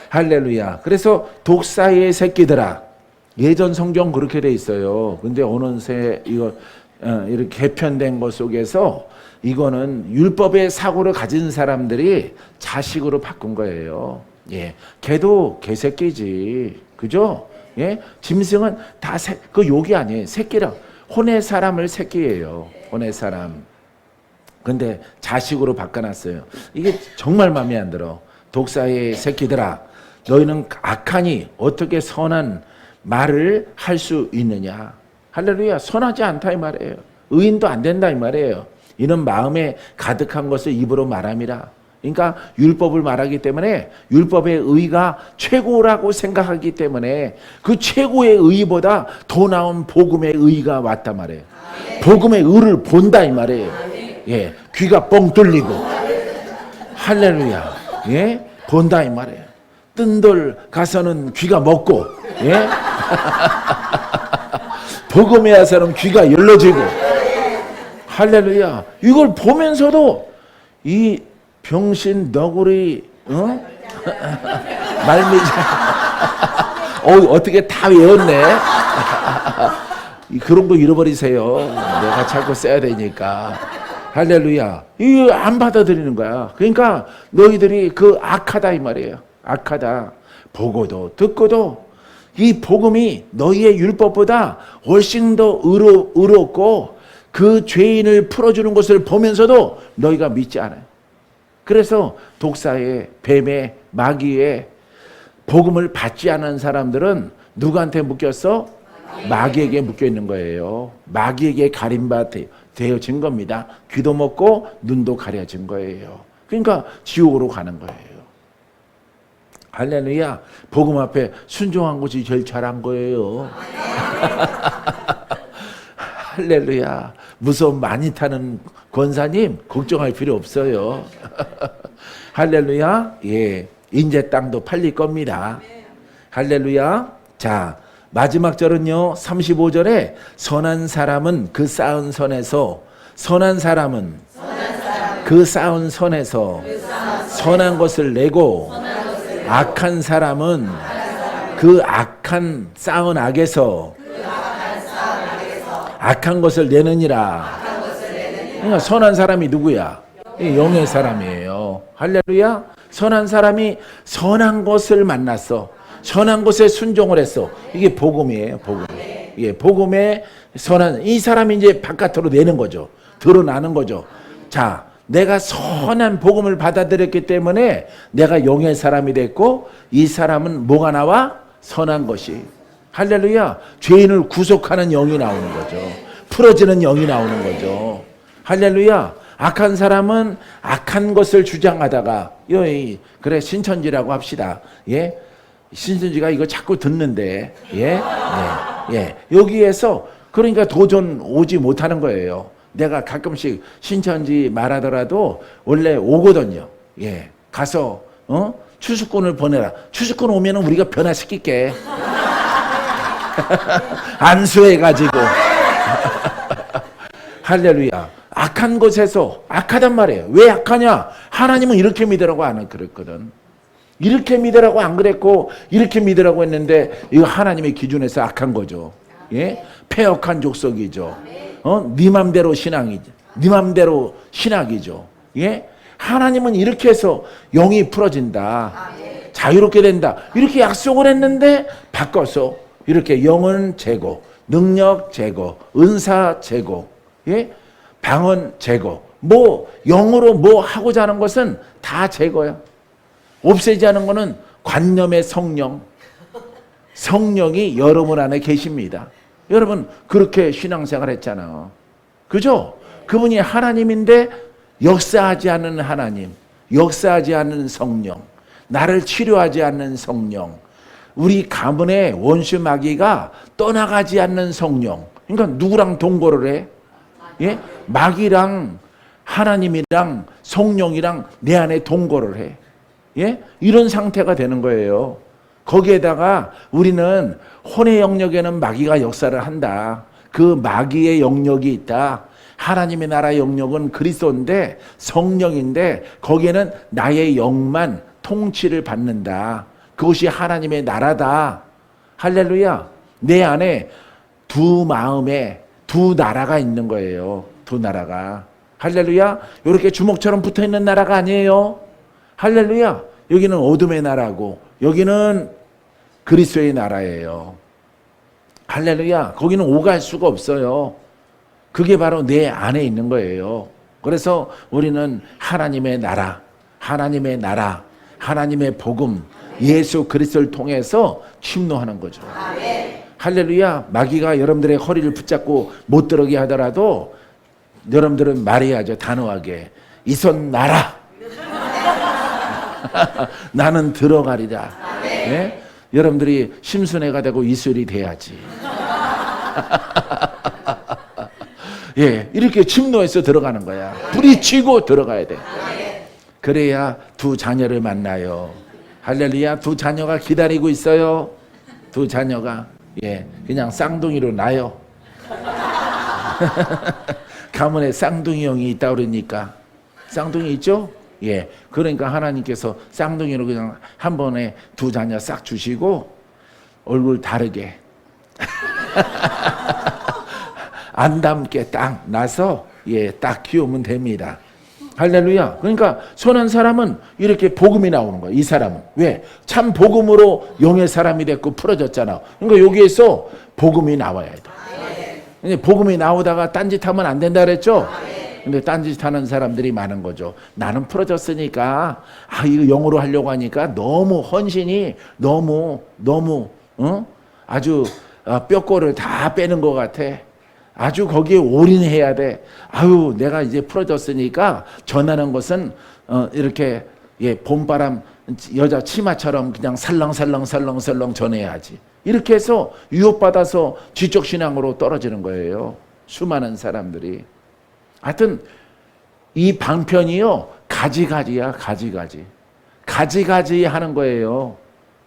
할렐루야. 그래서 독사의 새끼들아. 예전 성경 그렇게 돼 있어요. 근데 어느새 이거 이렇게 개편된 것 속에서 이거는 율법의 사고를 가진 사람들이 자식으로 바꾼 거예요. 예. 개도 개새끼지. 그죠? 예. 짐승은 다 그 욕이 아니에요. 새끼라. 혼의 사람을 새끼예요. 혼의 사람. 근데 자식으로 바꿔놨어요. 이게 정말 마음에 안 들어. 독사의 새끼들아, 너희는 악하니 어떻게 선한 말을 할 수 있느냐. 할렐루야. 선하지 않다 이 말이에요. 의인도 안 된다 이 말이에요. 이는 마음에 가득한 것을 입으로 말함이라. 그러니까 율법을 말하기 때문에 율법의 의가 최고라고 생각하기 때문에 그 최고의 의보다 더 나은 복음의 의가 왔단 말이에요. 복음의 의를 본다 이 말이에요. 예, 귀가 뻥 뚫리고 할렐루야. 예, 본다 이 말이에요. 뜬돌 가서는 귀가 먹고, 예, 복음에 와서는 귀가 열려지고, 할렐루야. 이걸 보면서도 이 병신 너구리, 말미잘, 어떻게 다 외웠네. 그런 거 잃어버리세요. 내가 자꾸 써야 되니까. 할렐루야. 이거 안 받아들이는 거야. 그러니까 너희들이 그 악하다 이 말이에요. 악하다. 보고도 듣고도 이 복음이 너희의 율법보다 훨씬 더 의롭고 그 죄인을 풀어주는 것을 보면서도 너희가 믿지 않아요. 그래서 독사의, 뱀의, 마귀의 복음을 받지 않은 사람들은 누구한테 묶였어? 마귀에게 묶여 있는 거예요. 마귀에게 가림바 되어진 겁니다. 귀도 먹고 눈도 가려진 거예요. 그러니까 지옥으로 가는 거예요. 할렐루야. 복음 앞에 순종한 것이 제일 잘한 거예요. 할렐루야. 무서움 많이 타는 권사님 걱정할 필요 없어요. 할렐루야. 예, 인제 땅도 팔릴 겁니다. 할렐루야. 자, 마지막 절은요 35절에 선한 사람은 그 쌓은 선에서 선한 사람은 그 쌓은 선에서 선한 것을 내고 악한 사람은 그 악한 쌓은 악에서 악한 것을 내느니라. 그러니까 선한 사람이 누구야? 영의 사람이에요. 할렐루야. 선한 사람이 선한 것을 만났어. 선한 것에 순종을 했어. 이게 복음이에요. 복음. 예, 복음의 선한 이 사람이 이제 바깥으로 내는 거죠. 드러나는 거죠. 자, 내가 선한 복음을 받아들였기 때문에 내가 영의 사람이 됐고 이 사람은 뭐가 나와? 선한 것이. 할렐루야. 죄인을 구속하는 영이 나오는 거죠. 풀어지는 영이 나오는 거죠. 할렐루야. 악한 사람은 악한 것을 주장하다가 그래 신천지라고 합시다. 예. 신천지가 이거 자꾸 듣는데 여기에서 그러니까 도전 오지 못하는 거예요. 내가 가끔씩 신천지 말하더라도 원래 오거든요. 예, 가서 추수꾼을 보내라. 추수꾼 오면은 우리가 변화시킬게. 안수해가지고. 할렐루야. 악한 것에서 악하단 말이에요. 왜 악하냐? 하나님은 이렇게 믿으라고 안 그랬거든. 이렇게 믿으라고 안 그랬고 이렇게 믿으라고 했는데 이거 하나님의 기준에서 악한 거죠. 예? 폐역한 족속이죠. 네 맘대로 신앙이죠. 네 맘대로 신학이죠. 예? 하나님은 이렇게 해서 영이 풀어진다. 자유롭게 된다. 이렇게 약속을 했는데 바꿔서 이렇게 영은 제거, 능력 제거, 은사 제거, 예? 방언 제거. 뭐 영으로 뭐 하고자 하는 것은 다 제거야. 없애지 않은 것은 관념의 성령. 성령이 여러분 안에 계십니다. 여러분 그렇게 신앙생활 했잖아. 그죠? 그분이 하나님인데 역사하지 않는 하나님, 역사하지 않는 성령, 나를 치료하지 않는 성령, 우리 가문의 원수 마귀가 떠나가지 않는 성령. 그러니까 누구랑 동거를 해? 예? 마귀랑 하나님이랑 성령이랑 내 안에 동거를 해. 예? 이런 상태가 되는 거예요. 거기에다가 우리는 혼의 영역에는 마귀가 역사를 한다. 그 마귀의 영역이 있다. 하나님의 나라 영역은 그리스도인데 성령인데 거기에는 나의 영만 통치를 받는다. 그것이 하나님의 나라다. 할렐루야. 내 안에 두 마음에 두 나라가 있는 거예요. 두 나라가. 할렐루야. 이렇게 주먹처럼 붙어있는 나라가 아니에요. 할렐루야. 여기는 어둠의 나라고 여기는 그리스도의 나라예요. 할렐루야. 거기는 오갈 수가 없어요. 그게 바로 내 안에 있는 거예요. 그래서 우리는 하나님의 나라, 하나님의 나라, 하나님의 복음, 예수 그리스도를 통해서 침노하는 거죠. 할렐루야. 마귀가 여러분들의 허리를 붙잡고 못 들어게 하더라도 여러분들은 말해야죠. 단호하게. 이 손 놔라. 나는 들어가리라. 예? 여러분들이 심순애가 되고 이슬이 돼야지. 예, 이렇게 침노해서 들어가는 거야. 부딪히고 들어가야 돼. 그래야 두 자녀를 만나요. 할렐루야. 두 자녀가 기다리고 있어요. 두 자녀가. 예, 그냥 쌍둥이로 나요. 가문에 쌍둥이 형이 있다 그러니까. 쌍둥이 있죠? 예, 그러니까 하나님께서 쌍둥이로 그냥 한 번에 두 자녀 싹 주시고 얼굴 다르게 안 닮게 딱 나서 예, 딱 키우면 됩니다. 할렐루야. 그러니까 선한 사람은 이렇게 복음이 나오는 거야. 이 사람은 왜? 참 복음으로 용의 사람이 됐고 풀어졌잖아. 그러니까 여기에서 복음이 나와야 돼. 근데 복음이 나오다가 딴짓하면 안 된다 그랬죠? 근데 딴짓하는 사람들이 많은 거죠. 나는 풀어졌으니까 이거 영어로 하려고 하니까 너무 헌신이 너무 아주 뼈골을 다 빼는 것 같아. 아주 거기에 올인해야 돼. 아유, 내가 이제 풀어졌으니까 전하는 것은 이렇게 봄바람 여자 치마처럼 그냥 살렁살렁 전해야지. 이렇게 해서 유혹받아서 지적신앙으로 떨어지는 거예요. 수많은 사람들이. 하여튼 이 방편이요, 가지가지야. 가지가지 하는 거예요.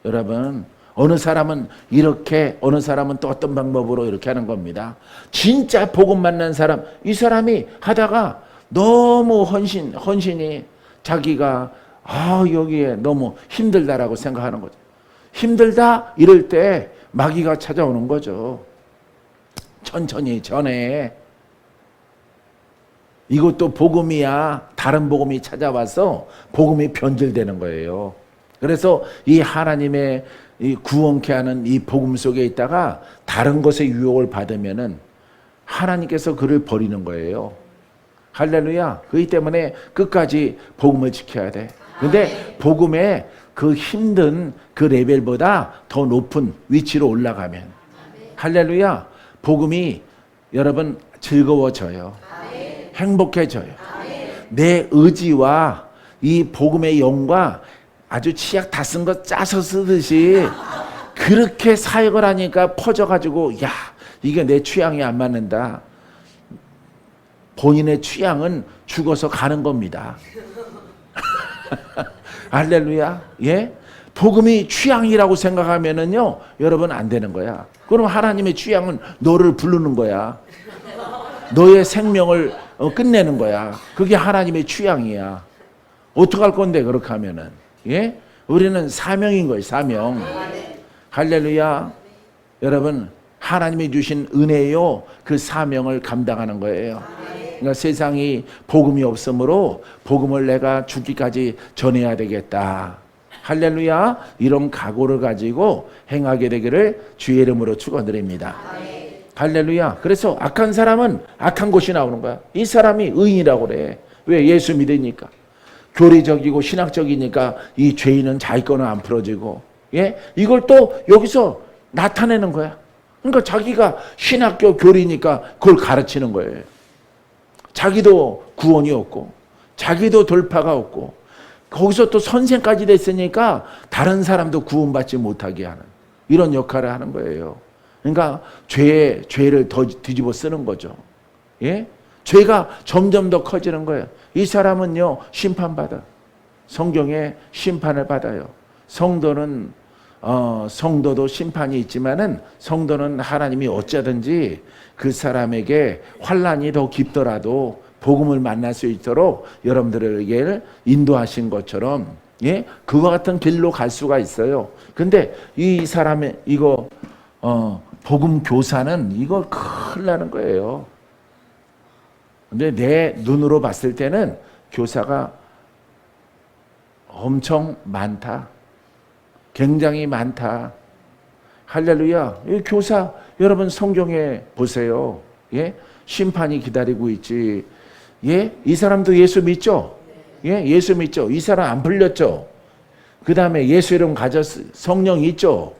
여러분, 어느 사람은 이렇게, 어느 사람은 또 어떤 방법으로 이렇게 하는 겁니다. 진짜 복음 만난 사람, 이 사람이 하다가 너무 헌신이 자기가 여기에 너무 힘들다라고 생각하는 거죠. 힘들다 이럴 때 마귀가 찾아오는 거죠. 천천히 전해. 이것도 복음이야. 다른 복음이 찾아와서 복음이 변질되는 거예요. 그래서 이 하나님의 이 구원케 하는 이 복음 속에 있다가 다른 것의 유혹을 받으면은 하나님께서 그를 버리는 거예요. 할렐루야. 그렇기 때문에 끝까지 복음을 지켜야 돼. 근데 복음의 그 힘든 그 레벨보다 더 높은 위치로 올라가면 할렐루야. 복음이 여러분 즐거워져요. 행복해져요. 내 의지와 이 복음의 영과 아주 치약 다 쓴 거 짜서 쓰듯이 그렇게 사역을 하니까 퍼져가지고 야, 이게 내 취향이 안 맞는다. 본인의 취향은 죽어서 가는 겁니다. 할렐루야. 예? 복음이 취향이라고 생각하면은요, 여러분 안 되는 거야. 그럼 하나님의 취향은 너를 부르는 거야. 너의 생명을 끝내는 거야. 그게 하나님의 취향이야. 어떡할 건데 그렇게 하면은. 예? 우리는 사명인 거예요. 사명. 할렐루야. 여러분, 하나님이 주신 은혜요, 그 사명을 감당하는 거예요. 그러니까 세상이 복음이 없으므로 복음을 내가 죽기까지 전해야 되겠다. 할렐루야. 이런 각오를 가지고 행하게 되기를 주의 이름으로 축원드립니다. 할렐루야. 그래서 악한 사람은 악한 것이 나오는 거야. 이 사람이 의인이라고 그래. 왜? 예수 믿으니까. 교리적이고 신학적이니까 이 죄인은 자기 거는 안 풀어지고, 예? 이걸 또 여기서 나타내는 거야. 그러니까 자기가 신학교 교리니까 그걸 가르치는 거예요. 자기도 구원이 없고, 자기도 돌파가 없고, 거기서 또 선생까지 됐으니까 다른 사람도 구원받지 못하게 하는 이런 역할을 하는 거예요. 그러니까 죄를 더 뒤집어 쓰는 거죠. 예? 죄가 점점 더 커지는 거예요. 이 사람은요, 심판받아. 성경에 심판을 받아요. 성도도 심판이 있지만은 성도는 하나님이 어쩌든지 그 사람에게 환난이 더 깊더라도 복음을 만날 수 있도록 여러분들에게 인도하신 것처럼, 예? 그와 같은 길로 갈 수가 있어요. 근데 이 사람의 복음 교사는 이거 큰일 나는 거예요. 근데 내 눈으로 봤을 때는 교사가 엄청 많다. 굉장히 많다. 할렐루야. 이 교사, 여러분 성경에 보세요. 예? 심판이 기다리고 있지. 예? 이 사람도 예수 믿죠? 예? 예수 믿죠? 이 사람 안 풀렸죠? 그 다음에 예수 이름 가졌, 성령 있죠?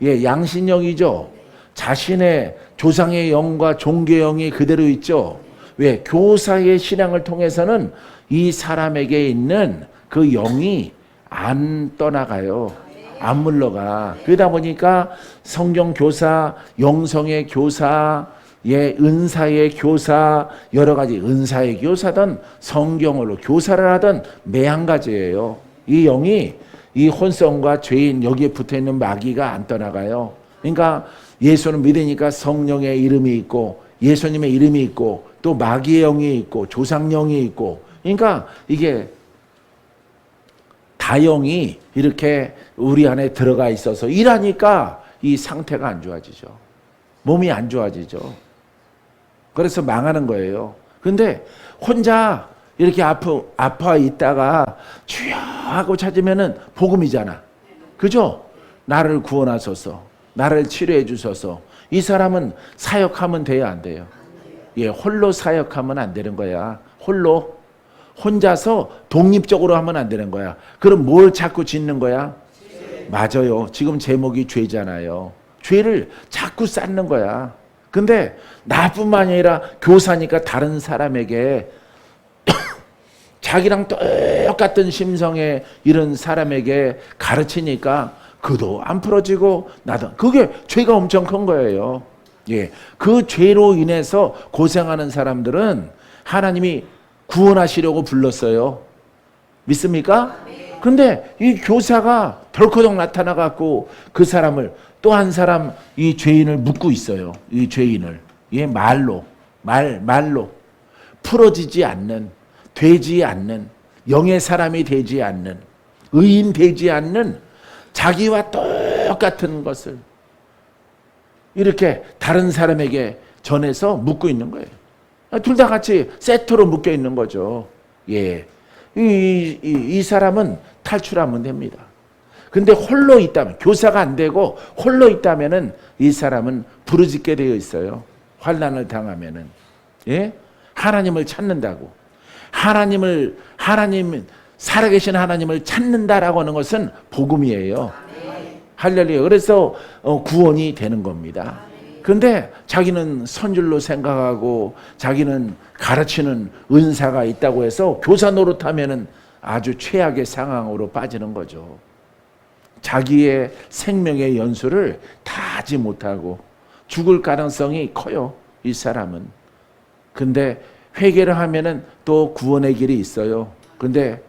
예, 양신령이죠? 자신의 조상의 영과 종교의 영이 그대로 있죠. 왜? 교사의 신앙을 통해서는 이 사람에게 있는 그 영이 안 떠나가요. 안 물러가. 그러다 보니까 성경 교사, 영성의 교사, 은사의 교사, 여러 가지 은사의 교사든 성경으로 교사를 하든 매한가지예요. 이 영이 이 혼성과 죄인 여기에 붙어있는 마귀가 안 떠나가요. 그러니까 예수는 믿으니까 성령의 이름이 있고 예수님의 이름이 있고 또 마귀의 영이 있고 조상령이 있고, 그러니까 이게 다영이 이렇게 우리 안에 들어가 있어서 일하니까 이 상태가 안 좋아지죠. 몸이 안 좋아지죠. 그래서 망하는 거예요. 근데 혼자 이렇게 아파 있다가 주여 하고 찾으면은 복음이잖아. 그죠? 나를 구원하소서, 나를 치료해 주소서. 이 사람은 사역하면 돼요, 안 돼요? 예, 홀로 사역하면 안 되는 거야. 홀로. 혼자서 독립적으로 하면 안 되는 거야. 그럼 뭘 자꾸 짓는 거야? 맞아요. 지금 제목이 죄잖아요. 죄를 자꾸 쌓는 거야. 근데 나뿐만 아니라 교사니까 다른 사람에게 자기랑 똑같은 심성의 이런 사람에게 가르치니까 그도 안 풀어지고 나도, 그게 죄가 엄청 큰 거예요. 예, 그 죄로 인해서 고생하는 사람들은 하나님이 구원하시려고 불렀어요. 믿습니까? 근데 이 교사가 덜커덕 나타나갖고 그 사람을, 또 한 사람 이 죄인을 묶고 있어요. 이 죄인을. 예, 말로 풀어지지 않는, 되지 않는, 영의 사람이 되지 않는, 의인 되지 않는 자기와 똑같은 것을 이렇게 다른 사람에게 전해서 묶고 있는 거예요. 둘 다 같이 세트로 묶여 있는 거죠. 예. 이 사람은 탈출하면 됩니다. 근데 홀로 있다면, 교사가 안 되고 홀로 있다면은 이 사람은 부르짖게 되어 있어요. 환난을 당하면은. 예? 하나님을 찾는다고. 살아계신 하나님을 찾는다라고 하는 것은 복음이에요. 할렐루야. 그래서 구원이 되는 겁니다. 근데 자기는 선줄로 생각하고 자기는 가르치는 은사가 있다고 해서 교사 노릇하면은 아주 최악의 상황으로 빠지는 거죠. 자기의 생명의 연수를 다 하지 못하고 죽을 가능성이 커요, 이 사람은. 근데 회개를 하면은 또 구원의 길이 있어요. 근데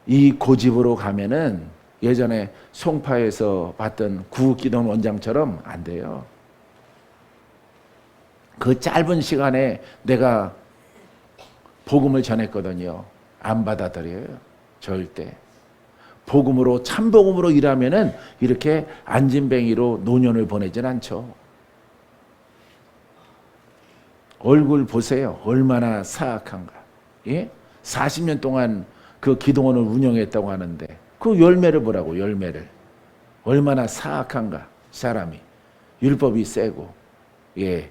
이 고집으로 가면은 예전에 송파에서 봤던 구기동 원장처럼 안 돼요. 그 짧은 시간에 내가 복음을 전했거든요. 안 받아들여요. 절대. 복음으로, 참복음으로 일하면은 이렇게 안진뱅이로 노년을 보내진 않죠. 얼굴 보세요. 얼마나 사악한가. 예? 40년 동안 그 기도원을 운영했다고 하는데 그 열매를 보라고, 열매를. 얼마나 사악한가, 사람이. 율법이 세고, 예.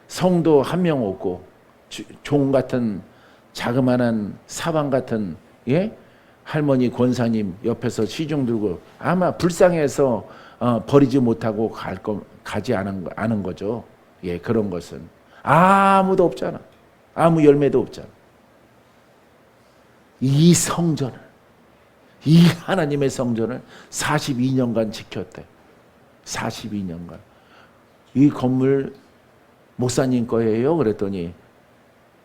성도 한 명 없고, 종 같은 자그마한 사방 같은, 예? 할머니 권사님 옆에서 시중 들고 아마 불쌍해서 버리지 못하고 가지 않은 거죠. 예, 그런 것은. 아무도 없잖아. 아무 열매도 없잖아. 이 성전을, 이 하나님의 성전을 42년간 지켰대. 42년간. 이 건물 목사님 거예요? 그랬더니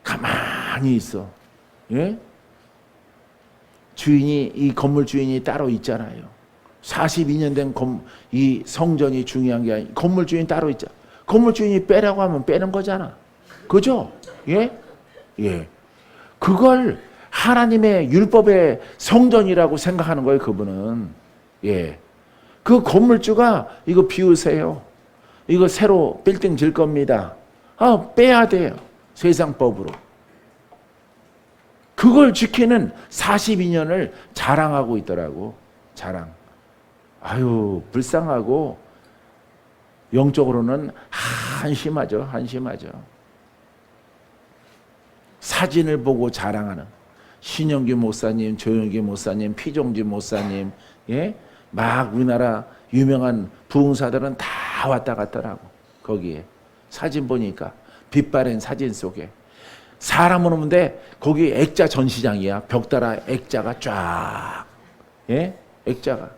가만히 있어. 예? 주인이, 이 건물 주인이 따로 있잖아요. 42년 된 이 성전이 중요한 게 아니고 건물 주인이 따로 있잖아. 건물 주인이 빼라고 하면 빼는 거잖아. 그죠? 예? 예. 그걸 하나님의 율법의 성전이라고 생각하는 거예요, 그분은. 예. 그 건물주가 이거 비우세요. 이거 새로 빌딩 질 겁니다. 빼야 돼요. 세상법으로. 그걸 지키는 42년을 자랑하고 있더라고. 자랑. 아유, 불쌍하고 영적으로는 한심하죠. 한심하죠. 사진을 보고 자랑하는 신영기 목사님, 조영기 목사님, 피종지 목사님, 예? 막 우리나라 유명한 부흥사들은 다 왔다 갔더라고. 거기에 사진 보니까 빛바랜 사진 속에 사람은 없는데 거기 액자 전시장이야. 벽 따라 액자가 쫙, 예, 액자가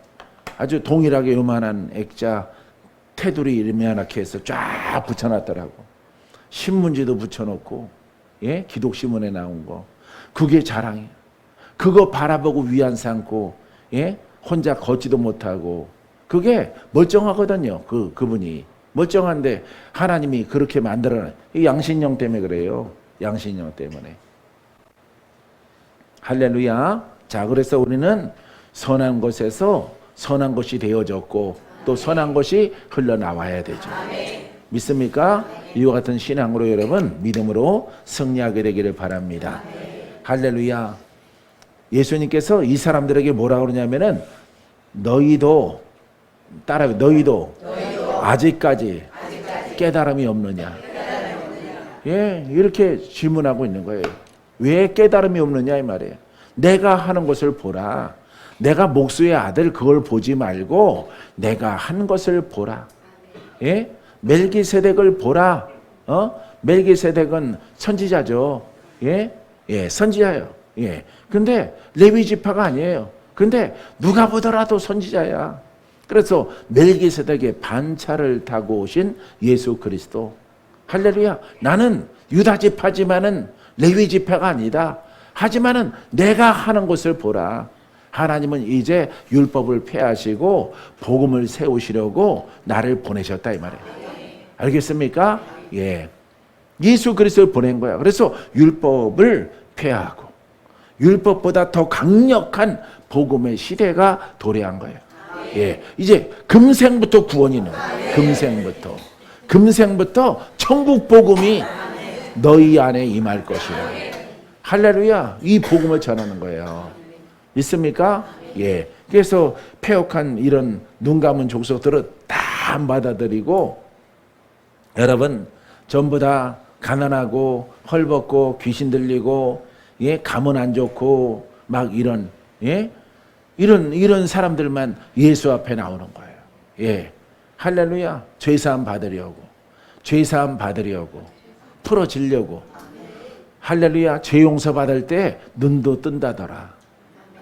아주 동일하게 요만한 액자 테두리 이렇게 해서 쫙 붙여놨더라고. 신문지도 붙여놓고, 예, 기독신문에 나온 거 그게 자랑이야. 그거 바라보고 위안 삼고, 예, 혼자 걷지도 못하고 그게 멀쩡하거든요. 그분이 멀쩡한데 하나님이 그렇게 만들어놔. 이 양신령 때문에 그래요. 양신령 때문에. 할렐루야. 자, 그래서 우리는 선한 것에서 선한 것이 되어졌고 또 선한 것이 흘러나와야 되죠. 믿습니까? 이와 같은 신앙으로 여러분 믿음으로 승리하게 되기를 바랍니다. 할렐루야. 예수님께서 이 사람들에게 뭐라 그러냐면은 너희도 따라해. 너희도 아직까지 깨달음이 없느냐. 예, 이렇게 질문하고 있는 거예요. 왜 깨달음이 없느냐 이 말이에요. 내가 하는 것을 보라. 내가 목수의 아들 그걸 보지 말고 내가 한 것을 보라. 예? 멜기세덱을 보라. 멜기세덱은 선지자죠. 예? 예, 선지자예요. 예. 근데 레위 지파가 아니에요. 근데 누가 보더라도 선지자야. 그래서 멜기세덱의 반차를 타고 오신 예수 그리스도. 할렐루야. 나는 유다 지파지만은 레위 지파가 아니다. 하지만은 내가 하는 것을 보라. 하나님은 이제 율법을 폐하시고 복음을 세우시려고 나를 보내셨다 이 말이에요. 알겠습니까? 예. 예수 그리스도를 보낸 거야. 그래서 율법을 폐하고 율법보다 더 강력한 복음의 시대가 도래한 거예요. 예. 이제 금생부터 구원이 있는 거예요. 금생부터 천국 복음이 너희 안에 임할 것이라. 할렐루야. 이 복음을 전하는 거예요. 있습니까? 예. 그래서 폐역한 이런 눈 감은 족속들을 다 안 받아들이고 여러분 전부 다 가난하고 헐벗고 귀신 들리고 예, 감은 안 좋고 막 이런 예? 이런 사람들만 예수 앞에 나오는 거예요. 예. 할렐루야. 죄사함 받으려고 풀어지려고. 할렐루야. 죄 용서 받을 때 눈도 뜬다더라.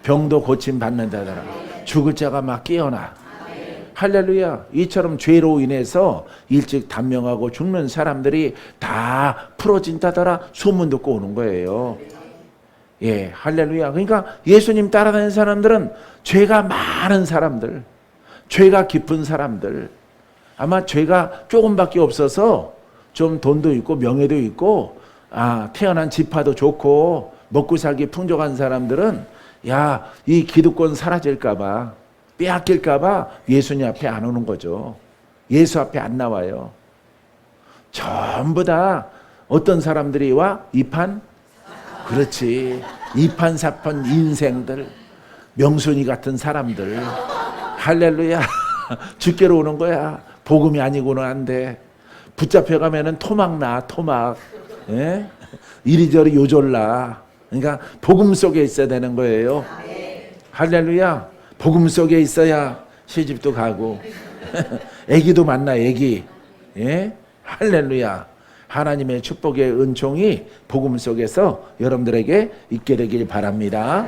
병도 고침 받는다더라. 죽을 자가 막 깨어나. 할렐루야. 이처럼 죄로 인해서 일찍 단명하고 죽는 사람들이 다 풀어진다더라. 소문 듣고 오는 거예요. 예, 할렐루야. 그러니까 예수님 따라다니는 사람들은 죄가 많은 사람들, 죄가 깊은 사람들, 아마 죄가 조금밖에 없어서 좀 돈도 있고 명예도 있고 태어난 지파도 좋고 먹고 살기 풍족한 사람들은 야, 이 기득권 사라질까봐 빼앗길까봐 예수님 앞에 안 오는 거죠. 예수 앞에 안 나와요. 전부 다 어떤 사람들이 와? 이판? 그렇지. 이판사판 인생들, 명순이 같은 사람들. 할렐루야. 죽게로 오는 거야. 복음이 아니고는 안 돼. 붙잡혀가면은 토막 나, 토막. 예? 이리저리 요졸라. 그러니까 복음 속에 있어야 되는 거예요. 할렐루야. 복음 속에 있어야 시집도 가고 애기도 만나, 애기. 예? 할렐루야. 하나님의 축복의 은총이 복음 속에서 여러분들에게 있게 되길 바랍니다.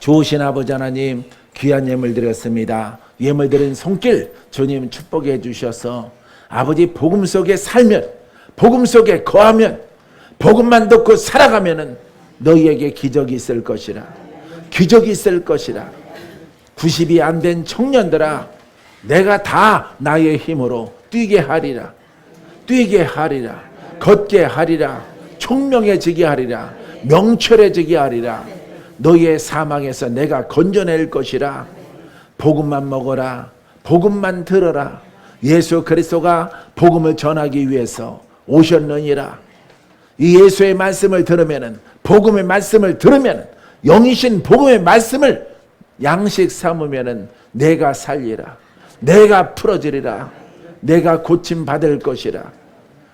좋으신 아버지 하나님, 귀한 예물 드렸습니다. 예물 드린 손길 주님 축복해 주셔서 아버지 복음 속에 살면, 복음 속에 거하면, 복음만 듣고 살아가면은 너희에게 기적이 있을 것이라. 기적이 있을 것이라. 90이 안 된 청년들아, 내가 다 나의 힘으로 뛰게 하리라. 뛰게 하리라. 걷게 하리라. 총명해지게 하리라. 명철해지게 하리라. 너희의 사망에서 내가 건져낼 것이라. 복음만 먹어라. 복음만 들어라. 예수 그리스도가 복음을 전하기 위해서 오셨느니라. 이 예수의 말씀을 들으면은, 복음의 말씀을 들으면은, 영이신 복음의 말씀을 양식 삼으면은 내가 살리라. 내가 풀어지리라. 내가 고침 받을 것이라.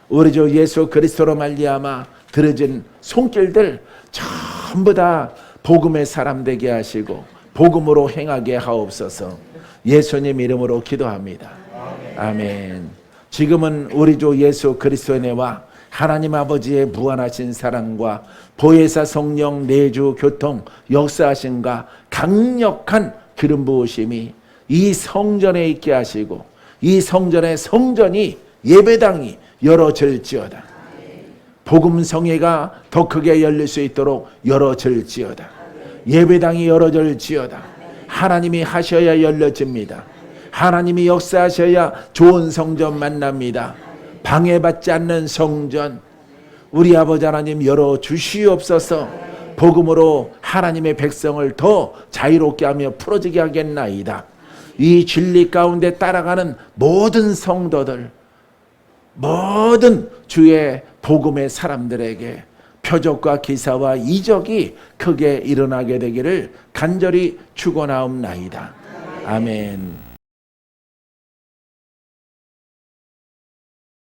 우리 주 예수 그리스도로 말미암아 들어진 손길들 전부 다 복음의 사람 되게 하시고 복음으로 행하게 하옵소서. 예수님 이름으로 기도합니다. 아멘. 지금은 우리 주 예수 그리스도의 은혜와 하나님 아버지의 무한하신 사랑과 보혜사 성령 내주 교통 역사하심과 강력한 기름 부으심이 이 성전에 있게 하시고 이 성전의 성전이 예배당이 열어질지어다. 복음 성회가 더 크게 열릴 수 있도록 열어질지어다. 예배당이 열어질지어다. 하나님이 하셔야 열려집니다. 하나님이 역사하셔야 좋은 성전 만납니다. 방해받지 않는 성전 우리 아버지 하나님 열어주시옵소서. 복음으로 하나님의 백성을 더 자유롭게 하며 풀어지게 하겠나이다. 이 진리 가운데 따라가는 모든 성도들, 모든 주의 복음의 사람들에게 표적과 기사와 이적이 크게 일어나게 되기를 간절히 축원하옵나이다. 아멘.